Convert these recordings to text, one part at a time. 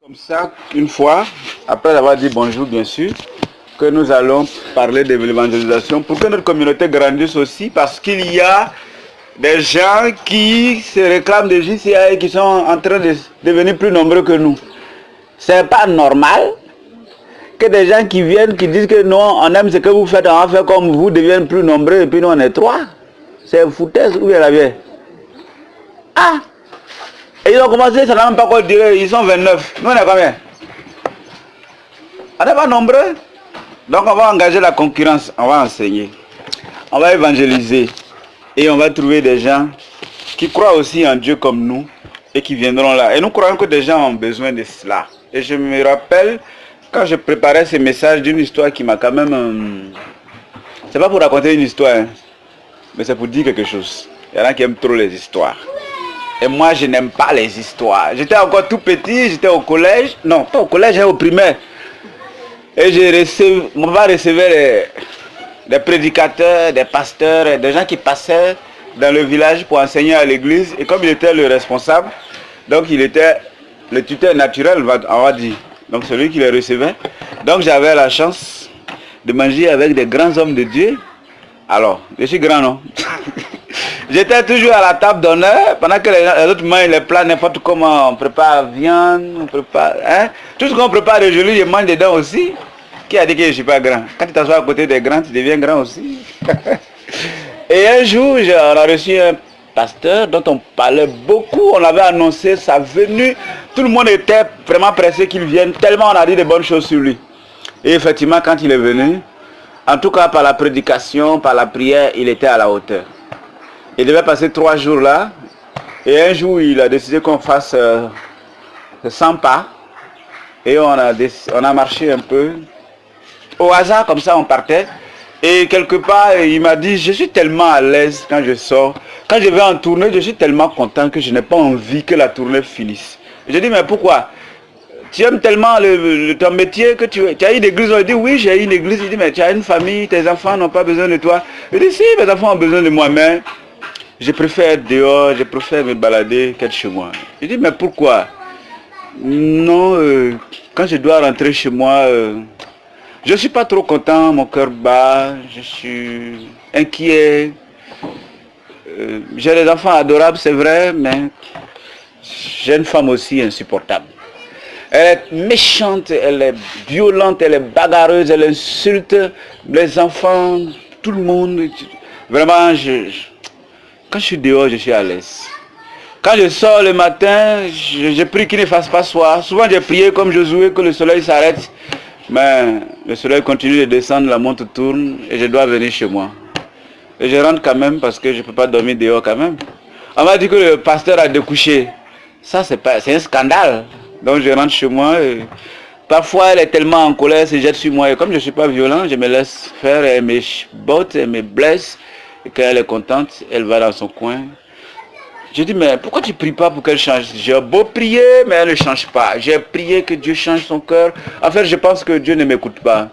Comme ça, une fois, après avoir dit bonjour bien sûr, que nous allons parler de l'évangélisation pour que notre communauté grandisse aussi, parce qu'il y a des gens qui se réclament de JCA et qui sont en train de devenir plus nombreux que nous. C'est pas normal que des gens qui viennent, qui disent que non, on aime ce que vous faites, on va faire comme vous, deviennent plus nombreux et puis nous on est trois. C'est foutaise ou bien la vieille. Ah! Et ils ont commencé, ça n'a même pas encore duré, ils sont 29. Nous on est combien? On n'est pas nombreux. Donc on va engager la concurrence, on va enseigner, on va évangéliser et on va trouver des gens qui croient aussi en Dieu comme nous et qui viendront là. Et nous croyons que des gens ont besoin de cela. Et je me rappelle quand je préparais ce message d'une histoire qui m'a quand même... C'est pas pour raconter une histoire, hein, mais c'est pour dire quelque chose. Il y en a qui aiment trop les histoires. Et moi je n'aime pas les histoires. J'étais encore tout petit, j'étais au collège, non pas au collège, au primaire. Et mon papa recevait des prédicateurs, des pasteurs, des gens qui passaient dans le village pour enseigner à l'église. Et comme il était le responsable, donc il était le tuteur naturel, on va dire. Donc celui qui les recevait. Donc j'avais la chance de manger avec des grands hommes de Dieu. Alors, je suis grand, non? J'étais toujours à la table d'honneur, pendant que les autres mangent les plats, n'importe comment, on prépare viande, on prépare... Hein? Tout ce qu'on prépare de joli, je mange dedans aussi. Qui a dit que je ne suis pas grand? Quand tu t'assois à côté des grands, tu deviens grand aussi. Et un jour, on a reçu un pasteur dont on parlait beaucoup, on avait annoncé sa venue. Tout le monde était vraiment pressé qu'il vienne, tellement on a dit de bonnes choses sur lui. Et effectivement, quand il est venu, en tout cas par la prédication, par la prière, il était à la hauteur. Il devait passer 3 jours là. Et un jour, il a décidé qu'on fasse 100 pas. Et on a marché un peu. Au hasard, comme ça, on partait. Et quelque part, il m'a dit, je suis tellement à l'aise quand je sors. Quand je vais en tournée, je suis tellement content que je n'ai pas envie que la tournée finisse. Je dis, mais pourquoi? Tu aimes tellement ton métier que tu as une église? On dit, oui, j'ai une église. Il dit, mais tu as une famille, tes enfants n'ont pas besoin de toi. Je dis, si, mes enfants ont besoin de moi, mais... Je préfère être dehors, je préfère me balader qu'être chez moi. Je dis, mais pourquoi? Non, quand je dois rentrer chez moi, je ne suis pas trop content, mon cœur bat, je suis inquiet. J'ai des enfants adorables, c'est vrai, mais j'ai une femme aussi insupportable. Elle est méchante, elle est violente, elle est bagarreuse, elle insulte les enfants, tout le monde. Vraiment, quand je suis dehors, je suis à l'aise. Quand je sors le matin, je prie qu'il ne fasse pas soir. Souvent, j'ai prié comme Josué que le soleil s'arrête. Mais le soleil continue de descendre, la montre tourne et je dois venir chez moi. Et je rentre quand même parce que je ne peux pas dormir dehors quand même. On m'a dit que le pasteur a découché. Ça, c'est un scandale. Donc je rentre chez moi. Et parfois, elle est tellement en colère, elle se jette sur moi. Et comme je ne suis pas violent, je me laisse faire, elle me botte, elle me blesse. Et quand elle est contente, elle va dans son coin. Je dis, mais pourquoi tu ne pries pas pour qu'elle change? J'ai beau prier, mais elle ne change pas. J'ai prié que Dieu change son cœur. En fait, je pense que Dieu ne m'écoute pas.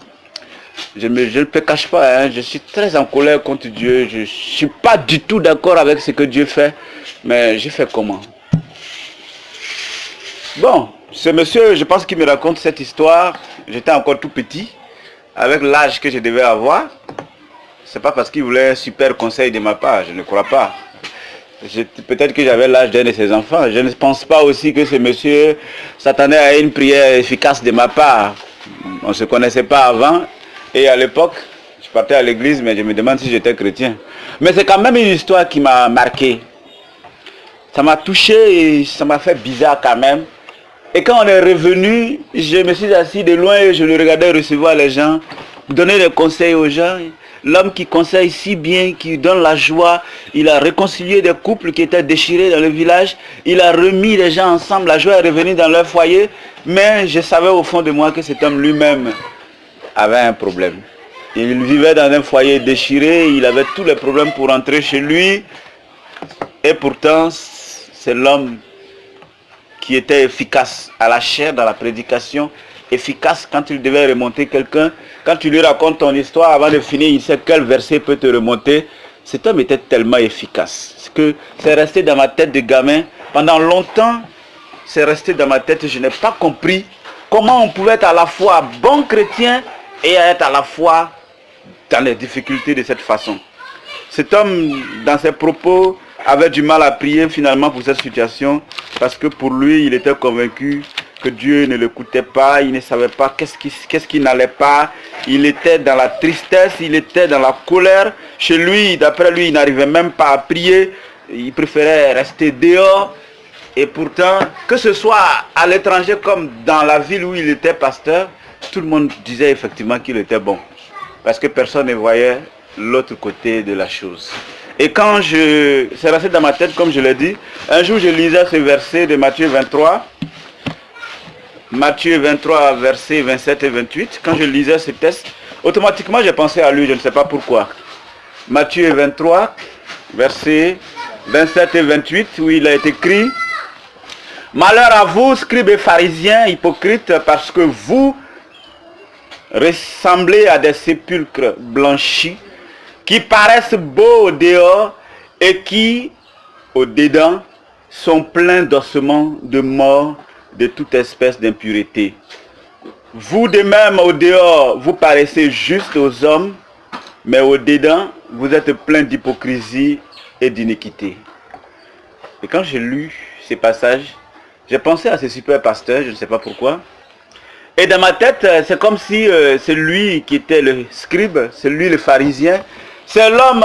Je ne te cache pas, hein, je suis très en colère contre Dieu. Je ne suis pas du tout d'accord avec ce que Dieu fait. Mais je fais comment? Bon, ce monsieur, je pense qu'il me raconte cette histoire. J'étais encore tout petit, avec l'âge que je devais avoir. C'est pas parce qu'il voulait un super conseil de ma part, je ne crois pas. Peut-être que j'avais l'âge d'un de ses enfants. Je ne pense pas aussi que ce monsieur s'attendait à une prière efficace de ma part. On ne se connaissait pas avant. Et à l'époque, je partais à l'église, mais je me demande si j'étais chrétien. Mais c'est quand même une histoire qui m'a marqué. Ça m'a touché et ça m'a fait bizarre quand même. Et quand on est revenu, je me suis assis de loin et je le regardais recevoir les gens, donner des conseils aux gens. L'homme qui conseille si bien, qui donne la joie, il a réconcilié des couples qui étaient déchirés dans le village, il a remis les gens ensemble, la joie est revenue dans leur foyer, mais je savais au fond de moi que cet homme lui-même avait un problème. Il vivait dans un foyer déchiré, il avait tous les problèmes pour rentrer chez lui, et pourtant c'est l'homme qui était efficace à la chair, dans la prédication, efficace quand il devait remonter quelqu'un. Quand tu lui racontes ton histoire, avant de finir, il sait quel verset peut te remonter. Cet homme était tellement efficace que c'est resté dans ma tête de gamin. Pendant longtemps, c'est resté dans ma tête. Je n'ai pas compris comment on pouvait être à la fois bon chrétien et être à la fois dans les difficultés de cette façon. Cet homme, dans ses propos, avait du mal à prier finalement pour cette situation, parce que pour lui, il était convaincu que Dieu ne l'écoutait pas, il ne savait pas qu'est-ce qui n'allait pas, il était dans la tristesse, il était dans la colère. Chez lui, d'après lui, il n'arrivait même pas à prier, il préférait rester dehors. Et pourtant, que ce soit à l'étranger comme dans la ville où il était pasteur, tout le monde disait effectivement qu'il était bon. Parce que personne ne voyait l'autre côté de la chose. Et quand c'est resté dans ma tête, comme je l'ai dit, un jour je lisais ce verset de Matthieu 23, versets 27 et 28. Quand je lisais ce texte, automatiquement j'ai pensé à lui, je ne sais pas pourquoi. Matthieu 23, versets 27 et 28, où il a été écrit: malheur à vous, scribes et pharisiens hypocrites, parce que vous ressemblez à des sépulcres blanchis, qui paraissent beaux au dehors et qui, au dedans, sont pleins d'ossements, de morts, de toute espèce d'impureté. Vous de même, au dehors, vous paraissez juste aux hommes, mais au dedans, vous êtes pleins d'hypocrisie et d'iniquité. Et quand j'ai lu ces passages, j'ai pensé à ce super pasteur, je ne sais pas pourquoi. Et dans ma tête, c'est comme si c'est lui qui était le scribe, c'est lui le pharisien. C'est l'homme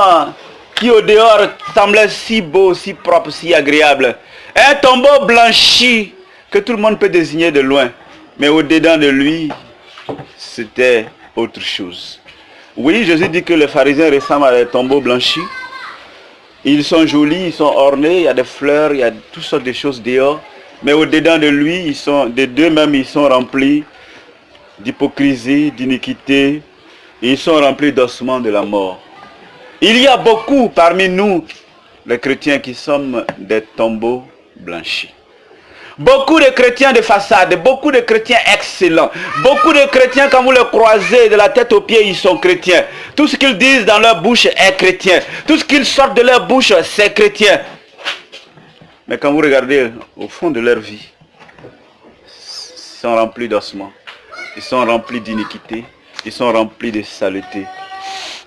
qui au dehors semblait si beau, si propre, si agréable. Un tombeau blanchi que tout le monde peut désigner de loin. Mais au dedans de lui, c'était autre chose. Oui, Jésus dit que les pharisiens ressemblent à des tombeaux blanchis. Ils sont jolis, ils sont ornés, il y a des fleurs, il y a toutes sortes de choses dehors. Mais au dedans de lui, d'eux-mêmes, ils sont remplis d'hypocrisie, d'iniquité. Ils sont remplis d'ossements de la mort. Il y a beaucoup parmi nous, les chrétiens, qui sommes des tombeaux blanchis. Beaucoup de chrétiens de façade, beaucoup de chrétiens excellents, beaucoup de chrétiens, quand vous les croisez de la tête aux pieds, ils sont chrétiens. Tout ce qu'ils disent dans leur bouche est chrétien. Tout ce qu'ils sortent de leur bouche, c'est chrétien. Mais quand vous regardez au fond de leur vie, ils sont remplis d'ossements, ils sont remplis d'iniquité, ils sont remplis de saleté.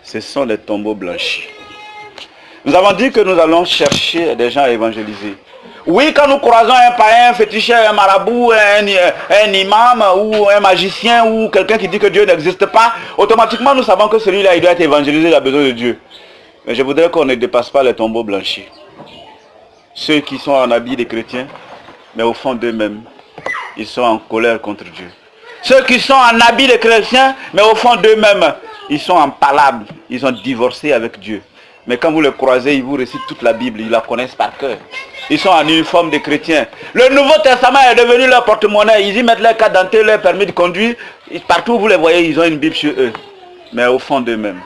Ce sont des tombeaux blanchis. Nous avons dit que nous allons chercher des gens à évangéliser. Oui, quand nous croisons un païen, un féticheur, un marabout, un imam ou un magicien ou quelqu'un qui dit que Dieu n'existe pas, automatiquement nous savons que celui-là, il doit être évangélisé, il a besoin de Dieu. Mais je voudrais qu'on ne dépasse pas les tombeaux blanchis. Ceux qui sont en habit de chrétiens, mais au fond d'eux-mêmes, ils sont en colère contre Dieu. Ceux qui sont en habit de chrétiens, mais au fond d'eux-mêmes, ils sont en palabre, ils ont divorcé avec Dieu. Mais quand vous les croisez, ils vous récitent toute la Bible, ils la connaissent par cœur. Ils sont en uniforme de chrétiens. Le Nouveau Testament est devenu leur porte-monnaie. Ils y mettent leur carte d'identité, leur permis de conduire. Partout où vous les voyez, ils ont une Bible sur eux. Mais au fond d'eux-mêmes,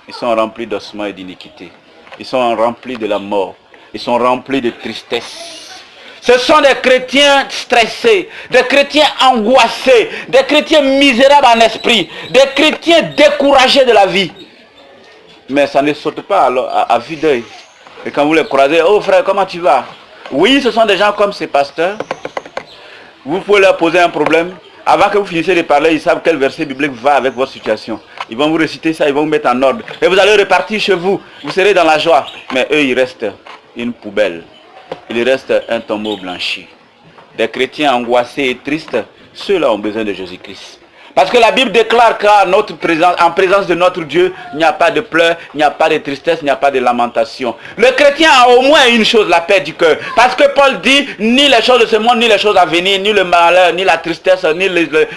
ils sont remplis d'ossements et d'iniquité. Ils sont remplis de la mort. Ils sont remplis de tristesse. Ce sont des chrétiens stressés, des chrétiens angoissés, des chrétiens misérables en esprit, des chrétiens découragés de la vie. Mais ça ne saute pas à vue d'œil. Et quand vous les croisez, oh frère, comment tu vas? Oui, ce sont des gens comme ces pasteurs. Vous pouvez leur poser un problème. Avant que vous finissiez de parler, ils savent quel verset biblique va avec votre situation. Ils vont vous réciter ça, ils vont vous mettre en ordre. Et vous allez repartir chez vous. Vous serez dans la joie. Mais eux, ils restent une poubelle. Il reste un tombeau blanchi. Des chrétiens angoissés et tristes, ceux-là ont besoin de Jésus-Christ. Parce que la Bible déclare qu'en présence de notre Dieu, il n'y a pas de pleurs, il n'y a pas de tristesse, il n'y a pas de lamentation. Le chrétien a au moins une chose, la paix du cœur. Parce que Paul dit, ni les choses de ce monde, ni les choses à venir, ni le malheur, ni la tristesse, ni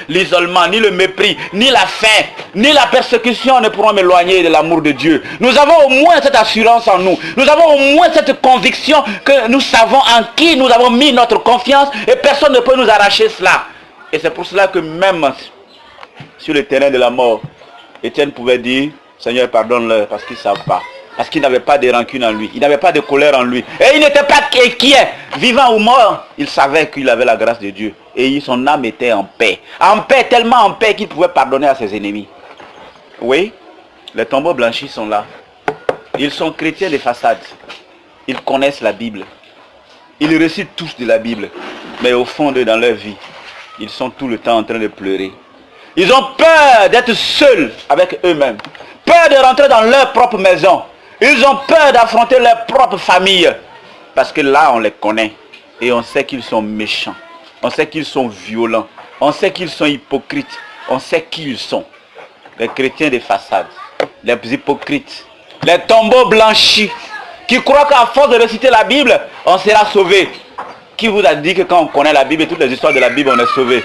l'isolement, ni le mépris, ni la faim, ni la persécution ne pourront m'éloigner de l'amour de Dieu. Nous avons au moins cette assurance en nous. Nous avons au moins cette conviction que nous savons en qui nous avons mis notre confiance et personne ne peut nous arracher cela. Et c'est pour cela que même sur le terrain de la mort, Étienne pouvait dire, Seigneur, pardonne-leur parce qu'ils ne savent pas. Parce qu'il n'avait pas de rancune en lui. Il n'avait pas de colère en lui. Et il n'était pas inquiet. Vivant ou mort, il savait qu'il avait la grâce de Dieu. Et son âme était en paix. En paix, tellement en paix qu'il pouvait pardonner à ses ennemis. Oui, les tombeaux blanchis sont là. Ils sont chrétiens de façade. Ils connaissent la Bible. Ils récitent tous de la Bible. Mais au fond de dans leur vie, ils sont tout le temps en train de pleurer. Ils ont peur d'être seuls avec eux-mêmes. Peur de rentrer dans leur propre maison. Ils ont peur d'affronter leur propre famille. Parce que là, on les connaît. Et on sait qu'ils sont méchants. On sait qu'ils sont violents. On sait qu'ils sont hypocrites. On sait qui ils sont. Les chrétiens des façades. Les hypocrites. Les tombeaux blanchis. Qui croient qu'à force de réciter la Bible, on sera sauvé. Qui vous a dit que quand on connaît la Bible et toutes les histoires de la Bible, on est sauvé?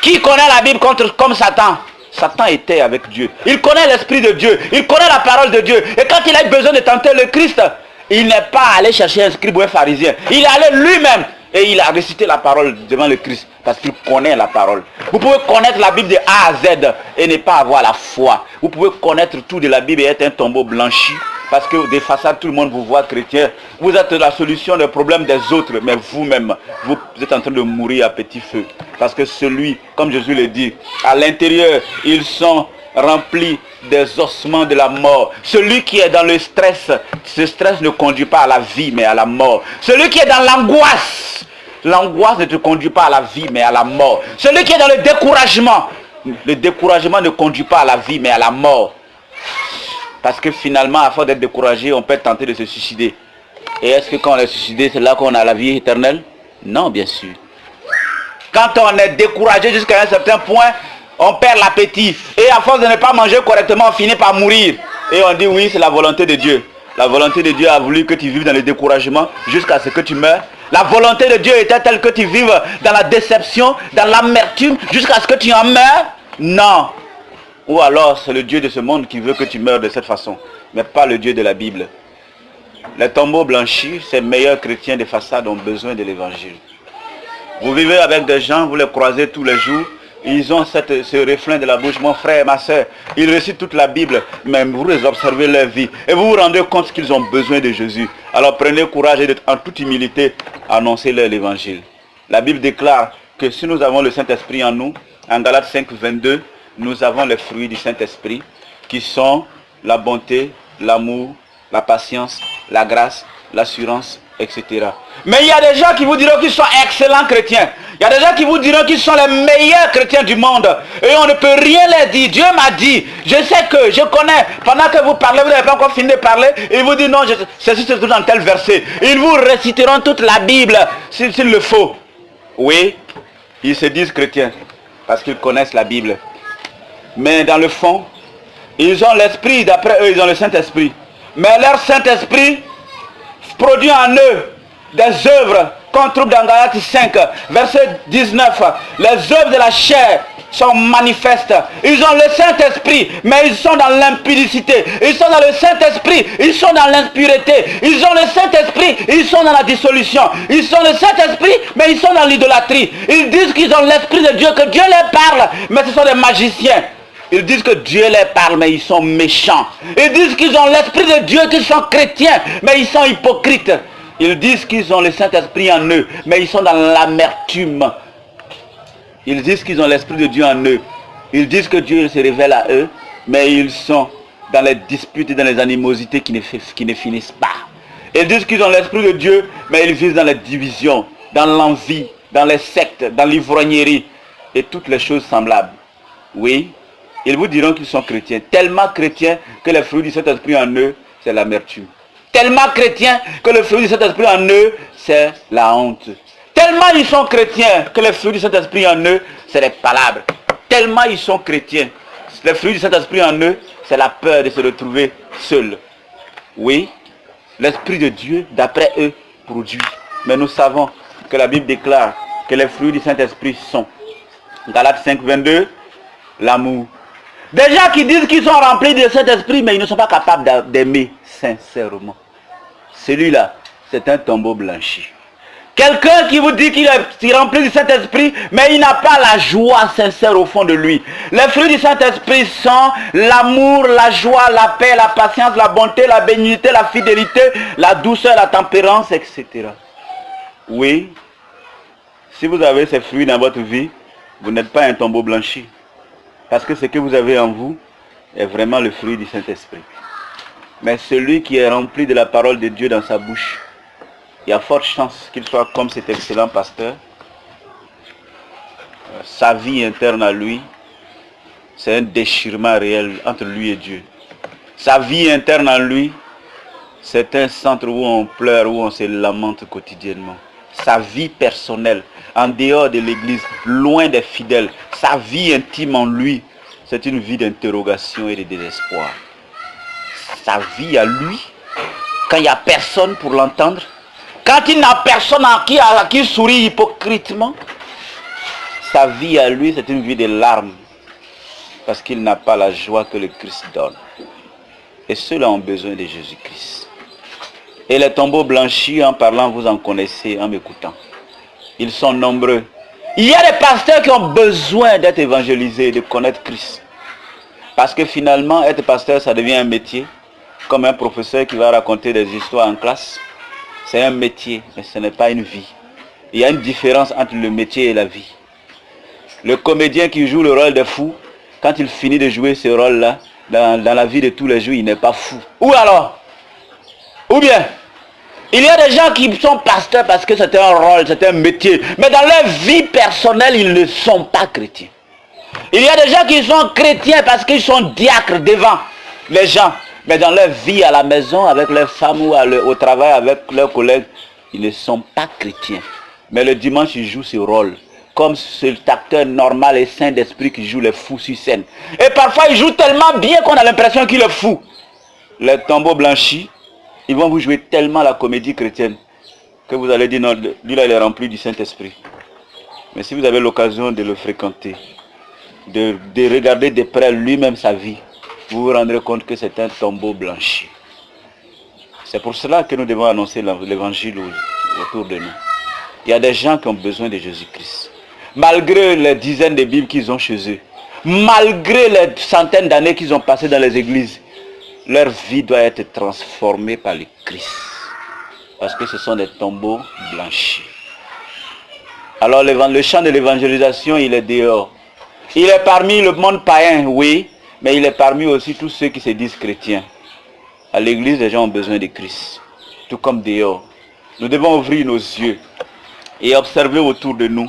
Qui connaît la Bible comme Satan? Satan était avec Dieu. Il connaît l'Esprit de Dieu. Il connaît la parole de Dieu. Et quand il a eu besoin de tenter le Christ, il n'est pas allé chercher un scribe ou un pharisien. Il est allé lui-même et il a récité la parole devant le Christ. Parce qu'il connaît la parole. Vous pouvez connaître la Bible de A à Z et ne pas avoir la foi. Vous pouvez connaître tout de la Bible et être un tombeau blanchi. Parce que des façades, tout le monde vous voit chrétien. Vous êtes la solution des problèmes des autres. Mais vous-même, vous êtes en train de mourir à petit feu. Parce que celui, comme Jésus le dit, à l'intérieur, ils sont remplis des ossements de la mort. Celui qui est dans le stress, ce stress ne conduit pas à la vie, mais à la mort. Celui qui est dans l'angoisse, l'angoisse ne te conduit pas à la vie, mais à la mort. Celui qui est dans le découragement ne conduit pas à la vie, mais à la mort. Parce que finalement, à force d'être découragé, on peut tenter de se suicider. Et est-ce que quand on est suicidé, c'est là qu'on a la vie éternelle? Non, bien sûr. Quand on est découragé jusqu'à un certain point, on perd l'appétit. Et à force de ne pas manger correctement, on finit par mourir. Et on dit oui, c'est la volonté de Dieu. La volonté de Dieu a voulu que tu vives dans le découragement jusqu'à ce que tu meurs. La volonté de Dieu était telle que tu vives dans la déception, dans l'amertume, jusqu'à ce que tu en meurs? Non. Ou alors c'est le Dieu de ce monde qui veut que tu meurs de cette façon, mais pas le Dieu de la Bible. Les tombeaux blanchis, ces meilleurs chrétiens de façade ont besoin de l'évangile. Vous vivez avec des gens, vous les croisez tous les jours, ils ont ce refrain de la bouche, mon frère, ma soeur, ils récitent toute la Bible, mais vous les observez leur vie, et vous vous rendez compte qu'ils ont besoin de Jésus. Alors prenez courage et en toute humilité, annoncez-leur l'évangile. La Bible déclare que si nous avons le Saint-Esprit en nous, en Galates 5, 22, nous avons les fruits du Saint-Esprit qui sont la bonté, l'amour, la patience, la grâce, l'assurance, etc. Mais il y a des gens qui vous diront qu'ils sont excellents chrétiens. Il y a des gens qui vous diront qu'ils sont les meilleurs chrétiens du monde. Et on ne peut rien leur dire. Dieu m'a dit, je sais que, je connais. Pendant que vous parlez, vous n'avez pas encore fini de parler. Et ils vous disent non, c'est tout dans tel verset. Ils vous réciteront toute la Bible s'il le faut. Oui, ils se disent chrétiens parce qu'ils connaissent la Bible. Mais dans le fond, ils ont l'esprit, d'après eux, ils ont le Saint-Esprit. Mais leur Saint-Esprit produit en eux des œuvres qu'on trouve dans Galates 5, verset 19. Les œuvres de la chair sont manifestes. Ils ont le Saint-Esprit, mais ils sont dans l'impudicité. Ils sont dans le Saint-Esprit, ils sont dans l'impureté. Ils ont le Saint-Esprit, ils sont dans la dissolution. Ils ont le Saint-Esprit, mais ils sont dans l'idolâtrie. Ils disent qu'ils ont l'Esprit de Dieu, que Dieu les parle, mais ce sont des magiciens. Ils disent que Dieu les parle, mais ils sont méchants. Ils disent qu'ils ont l'Esprit de Dieu, qu'ils sont chrétiens, mais ils sont hypocrites. Ils disent qu'ils ont le Saint-Esprit en eux, mais ils sont dans l'amertume. Ils disent qu'ils ont l'Esprit de Dieu en eux. Ils disent que Dieu se révèle à eux, mais ils sont dans les disputes et dans les animosités qui ne finissent pas. Ils disent qu'ils ont l'Esprit de Dieu, mais ils vivent dans les divisions, dans l'envie, dans les sectes, dans l'ivrognerie et toutes les choses semblables. Oui, ils vous diront qu'ils sont chrétiens, tellement chrétiens que le fruit du Saint-Esprit en eux, c'est l'amertume. Tellement chrétiens que le fruit du Saint-Esprit en eux, c'est la honte. Tellement ils sont chrétiens que le fruit du Saint-Esprit en eux, c'est les palabres. Tellement ils sont chrétiens, le fruit du Saint-Esprit en eux, c'est la peur de se retrouver seuls. Oui, l'Esprit de Dieu, d'après eux, produit. Mais nous savons que la Bible déclare que les fruits du Saint-Esprit sont, Galates 5, 22, l'amour. Des gens qui disent qu'ils sont remplis de cet esprit, mais ils ne sont pas capables d'aimer sincèrement. Celui-là, c'est un tombeau blanchi. Quelqu'un qui vous dit qu'il est rempli du Saint-Esprit, mais il n'a pas la joie sincère au fond de lui. Les fruits du Saint-Esprit sont l'amour, la joie, la paix, la patience, la bonté, la bénignité, la fidélité, la douceur, la tempérance, etc. Oui, si vous avez ces fruits dans votre vie, vous n'êtes pas un tombeau blanchi. Parce que ce que vous avez en vous est vraiment le fruit du Saint-Esprit. Mais celui qui est rempli de la parole de Dieu dans sa bouche, il y a forte chance qu'il soit comme cet excellent pasteur sa vie interne à lui, c'est un déchirement réel entre lui et Dieu. Sa vie interne en lui, c'est un centre où on pleure, où on se lamente quotidiennement. Sa vie personnelle, en dehors de l'église, loin des fidèles, sa vie intime en lui, c'est une vie d'interrogation et de désespoir. Sa vie à lui, quand il n'y a personne pour l'entendre, quand il n'a personne à qui sourit hypocritement, sa vie à lui, c'est une vie de larmes, parce qu'il n'a pas la joie que le Christ donne. Et ceux-là ont besoin de Jésus-Christ. Et les tombeaux blanchis, en parlant, vous en connaissez en m'écoutant. Ils sont nombreux. Il y a des pasteurs qui ont besoin d'être évangélisés, de connaître Christ. Parce que finalement, être pasteur, ça devient un métier. Comme un professeur qui va raconter des histoires en classe. C'est un métier, mais ce n'est pas une vie. Il y a une différence entre le métier et la vie. Le comédien qui joue le rôle de fou, quand il finit de jouer ce rôle-là, dans la vie de tous les jours, il n'est pas fou. Ou alors, ou bien, il y a des gens qui sont pasteurs parce que c'est un rôle, c'est un métier. Mais dans leur vie personnelle, ils ne sont pas chrétiens. Il y a des gens qui sont chrétiens parce qu'ils sont diacres devant les gens. Mais dans leur vie à la maison, avec leurs femmes ou au travail avec leurs collègues, ils ne sont pas chrétiens. Mais le dimanche, ils jouent ce rôle. Comme cet acteur normal et saint d'esprit qui joue les fous sur scène. Et parfois, il joue tellement bien qu'on a l'impression qu'il est fou. Les tombeaux blanchis, ils vont vous jouer tellement la comédie chrétienne que vous allez dire, non, lui là, il est rempli du Saint-Esprit. Mais si vous avez l'occasion de le fréquenter, de regarder de près lui-même sa vie, vous vous rendrez compte que c'est un tombeau blanchi. C'est pour cela que nous devons annoncer l'évangile autour de nous. Il y a des gens qui ont besoin de Jésus-Christ. Malgré les dizaines de Bibles qu'ils ont chez eux, malgré les centaines d'années qu'ils ont passées dans les églises, leur vie doit être transformée par le Christ. Parce que ce sont des tombeaux blanchis. Alors le champ de l'évangélisation, il est dehors. Il est parmi le monde païen, oui, mais il est parmi aussi tous ceux qui se disent chrétiens. À l'église, les gens ont besoin de Christ. Tout comme dehors. Nous devons ouvrir nos yeux et observer autour de nous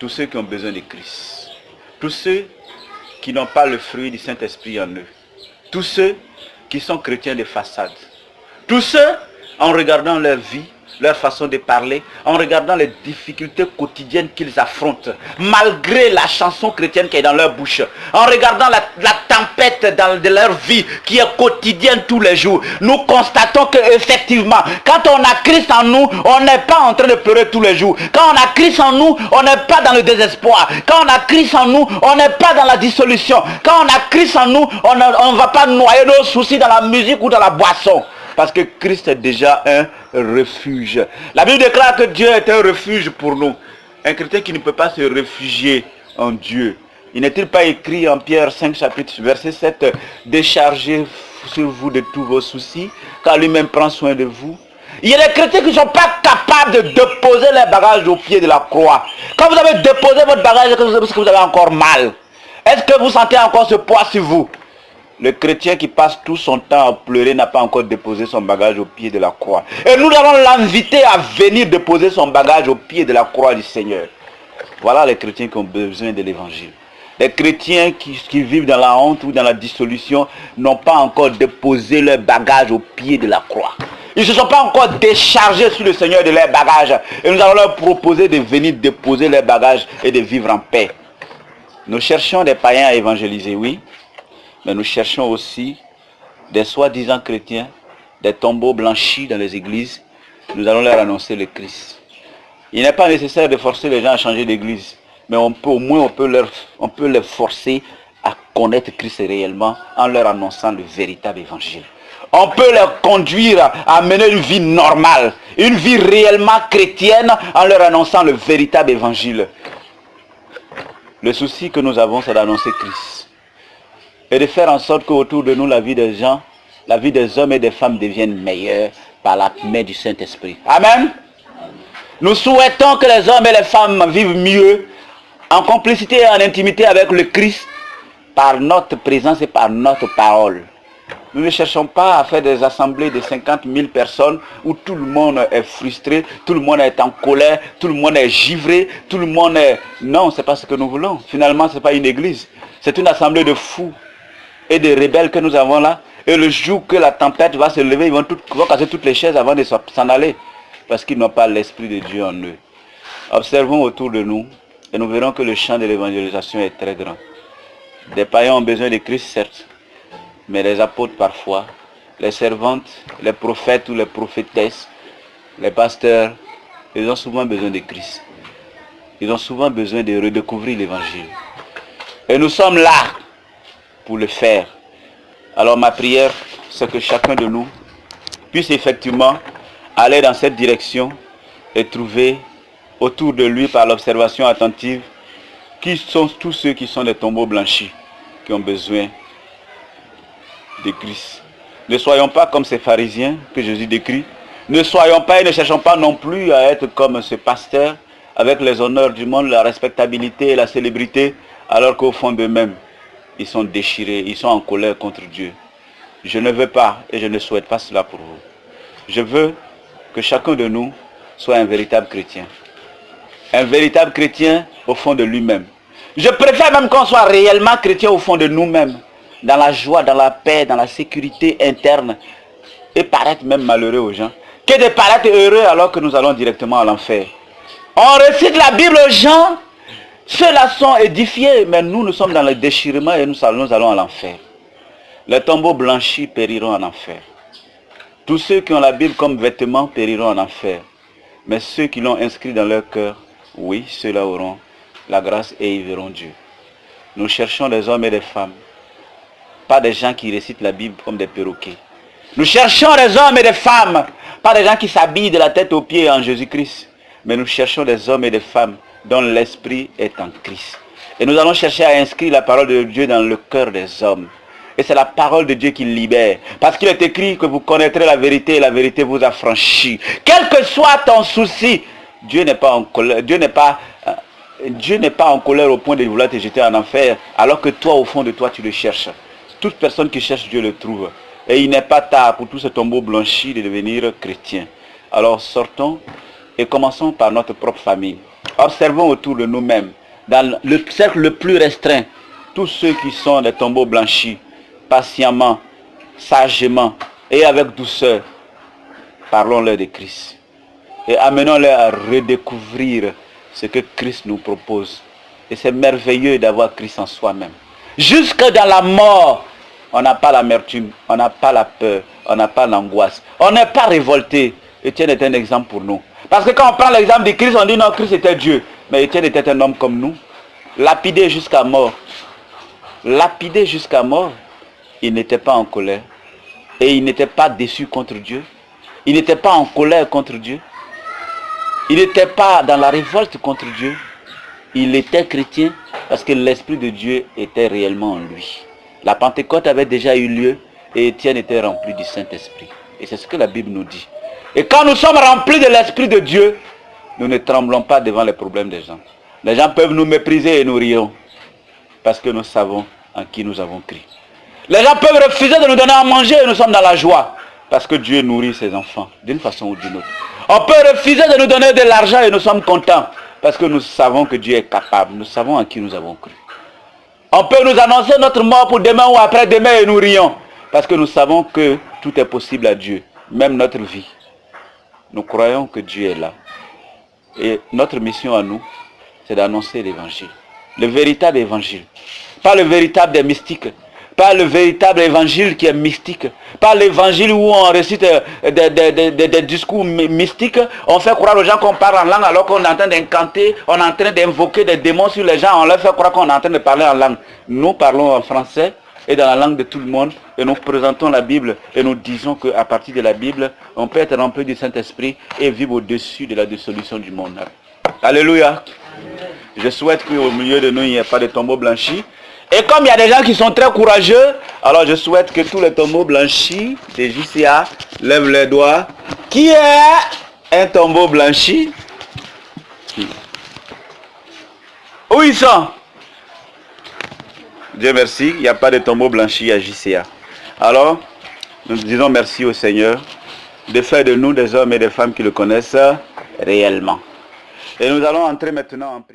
tous ceux qui ont besoin de Christ. Tous ceux qui n'ont pas le fruit du Saint-Esprit en eux. Tous ceux qui sont chrétiens de façade. Tous ceux, en regardant leur vie, leur façon de parler, en regardant les difficultés quotidiennes qu'ils affrontent, malgré la chanson chrétienne qui est dans leur bouche, en regardant la tempête de leur vie qui est quotidienne tous les jours, nous constatons qu'effectivement, quand on a Christ en nous, on n'est pas en train de pleurer tous les jours. Quand on a Christ en nous, on n'est pas dans le désespoir. Quand on a Christ en nous, on n'est pas dans la dissolution. Quand on a Christ en nous, on ne va pas noyer nos soucis dans la musique ou dans la boisson. Parce que Christ est déjà un refuge. La Bible déclare que Dieu est un refuge pour nous. Un chrétien qui ne peut pas se réfugier en Dieu. Il n'est-il pas écrit en Pierre 5 chapitre verset 7, déchargez sur vous de tous vos soucis, car lui-même prend soin de vous. Il y a des chrétiens qui ne sont pas capables de déposer les bagages au pied de la croix. Quand vous avez déposé votre bagage, est-ce que vous avez encore mal? Est-ce que vous sentez encore ce poids sur vous? Le chrétien qui passe tout son temps à pleurer n'a pas encore déposé son bagage au pied de la croix. Et nous allons l'inviter à venir déposer son bagage au pied de la croix du Seigneur. Voilà les chrétiens qui ont besoin de l'évangile. Les chrétiens qui vivent dans la honte ou dans la dissolution n'ont pas encore déposé leur bagage au pied de la croix. Ils ne se sont pas encore déchargés sur le Seigneur de leurs bagages. Et nous allons leur proposer de venir déposer leurs bagages et de vivre en paix. Nous cherchons des païens à évangéliser, oui. Mais nous cherchons aussi des soi-disant chrétiens, des tombeaux blanchis dans les églises. Nous allons leur annoncer le Christ. Il n'est pas nécessaire de forcer les gens à changer d'église. Mais on peut les forcer à connaître Christ réellement en leur annonçant le véritable évangile. On peut les conduire à mener une vie normale, une vie réellement chrétienne en leur annonçant le véritable évangile. Le souci que nous avons, c'est d'annoncer Christ. Et de faire en sorte qu'autour de nous, la vie des gens, la vie des hommes et des femmes devienne meilleure par la main du Saint-Esprit. Amen. Nous souhaitons que les hommes et les femmes vivent mieux en complicité et en intimité avec le Christ par notre présence et par notre parole. Nous ne cherchons pas à faire des assemblées de 50 000 personnes où tout le monde est frustré, tout le monde est en colère, tout le monde est givré, tout le monde est... Non, ce n'est pas ce que nous voulons. Finalement, ce n'est pas une église. C'est une assemblée de fous et de rebelles que nous avons là. Et le jour que la tempête va se lever, ils vont casser toutes les chaises avant de s'en aller. Parce qu'ils n'ont pas l'Esprit de Dieu en eux. Observons autour de nous et nous verrons que le champ de l'évangélisation est très grand. Des païens ont besoin de Christ, certes. Mais les apôtres parfois, les servantes, les prophètes ou les prophétesses, les pasteurs, ils ont souvent besoin de Christ. Ils ont souvent besoin de redécouvrir l'évangile. Et nous sommes là pour le faire. Alors ma prière, c'est que chacun de nous puisse effectivement aller dans cette direction et trouver autour de lui par l'observation attentive qui sont tous ceux qui sont des tombeaux blanchis, qui ont besoin de Christ. Ne soyons pas comme ces pharisiens que Jésus décrit. Ne soyons pas et ne cherchons pas non plus à être comme ce pasteur avec les honneurs du monde, la respectabilité et la célébrité, alors qu'au fond d'eux-mêmes, ils sont déchirés, ils sont en colère contre Dieu. Je ne veux pas et je ne souhaite pas cela pour vous. Je veux que chacun de nous soit un véritable chrétien. Un véritable chrétien au fond de lui-même. Je préfère même qu'on soit réellement chrétien au fond de nous-mêmes. Dans la joie, dans la paix, dans la sécurité interne. Et paraître même malheureux aux gens. Que de paraître heureux alors que nous allons directement à l'enfer. On récite la Bible aux gens. Ceux-là sont édifiés. Mais nous sommes dans le déchirement et nous allons à l'enfer. Les tombeaux blanchis périront en enfer. Tous ceux qui ont la Bible comme vêtement périront en enfer. Mais ceux qui l'ont inscrit dans leur cœur, oui, ceux-là auront la grâce et ils verront Dieu. Nous cherchons des hommes et des femmes. Pas des gens qui récitent la Bible comme des perroquets. Nous cherchons des hommes et des femmes. Pas des gens qui s'habillent de la tête aux pieds en Jésus-Christ. Mais nous cherchons des hommes et des femmes dont l'esprit est en Christ. Et nous allons chercher à inscrire la parole de Dieu dans le cœur des hommes. Et c'est la parole de Dieu qui libère. Parce qu'il est écrit que vous connaîtrez la vérité et la vérité vous affranchit. Quel que soit ton souci, Dieu n'est pas en colère. Dieu n'est pas en colère au point de vouloir te jeter en enfer. Alors que toi, au fond de toi, tu le cherches. Toute personne qui cherche Dieu le trouve. Et il n'est pas tard pour tous ces tombeaux blanchis de devenir chrétiens. Alors sortons et commençons par notre propre famille. Observons autour de nous-mêmes, dans le cercle le plus restreint, tous ceux qui sont des tombeaux blanchis, patiemment, sagement et avec douceur, parlons-leur de Christ. Et amenons-les à redécouvrir ce que Christ nous propose. Et c'est merveilleux d'avoir Christ en soi-même. Jusque dans la mort, on n'a pas l'amertume, on n'a pas la peur, on n'a pas l'angoisse. On n'est pas révolté. Étienne est un exemple pour nous. Parce que quand on prend l'exemple de Christ, on dit non, Christ était Dieu. Mais Étienne était un homme comme nous. Lapidé jusqu'à mort. Lapidé jusqu'à mort. Il n'était pas en colère. Et il n'était pas déçu contre Dieu. Il n'était pas en colère contre Dieu. Il n'était pas dans la révolte contre Dieu. Il était chrétien parce que l'Esprit de Dieu était réellement en lui. La Pentecôte avait déjà eu lieu et Étienne était rempli du Saint-Esprit. Et c'est ce que la Bible nous dit. Et quand nous sommes remplis de l'Esprit de Dieu, nous ne tremblons pas devant les problèmes des gens. Les gens peuvent nous mépriser et nous rions parce que nous savons en qui nous avons cru. Les gens peuvent refuser de nous donner à manger et nous sommes dans la joie parce que Dieu nourrit ses enfants d'une façon ou d'une autre. On peut refuser de nous donner de l'argent et nous sommes contents parce que nous savons que Dieu est capable. Nous savons en qui nous avons cru. On peut nous annoncer notre mort pour demain ou après-demain et nous rions. Parce que nous savons que tout est possible à Dieu. Même notre vie. Nous croyons que Dieu est là. Et notre mission à nous, c'est d'annoncer l'évangile. Le véritable évangile. Pas le véritable des mystiques. Pas le véritable évangile qui est mystique. Pas l'évangile où on récite des discours mystiques. On fait croire aux gens qu'on parle en langue alors qu'on est en train d'incanter. On est en train d'invoquer des démons sur les gens. On leur fait croire qu'on est en train de parler en langue. Nous parlons en français et dans la langue de tout le monde. Et nous présentons la Bible. Et nous disons qu'à partir de la Bible, on peut être rempli du Saint-Esprit et vivre au-dessus de la dissolution du monde. Alléluia. Je souhaite qu'au milieu de nous, il n'y ait pas de tombeaux blanchis. Et comme il y a des gens qui sont très courageux, alors je souhaite que tous les tombeaux blanchis des JCA lèvent les doigts. Qui est un tombeau blanchi? Où ils sont? Dieu merci, il n'y a pas de tombeau blanchi à JCA. Alors, Nous disons merci au Seigneur de faire de nous des hommes et des femmes qui le connaissent réellement. Et nous allons entrer maintenant en prière.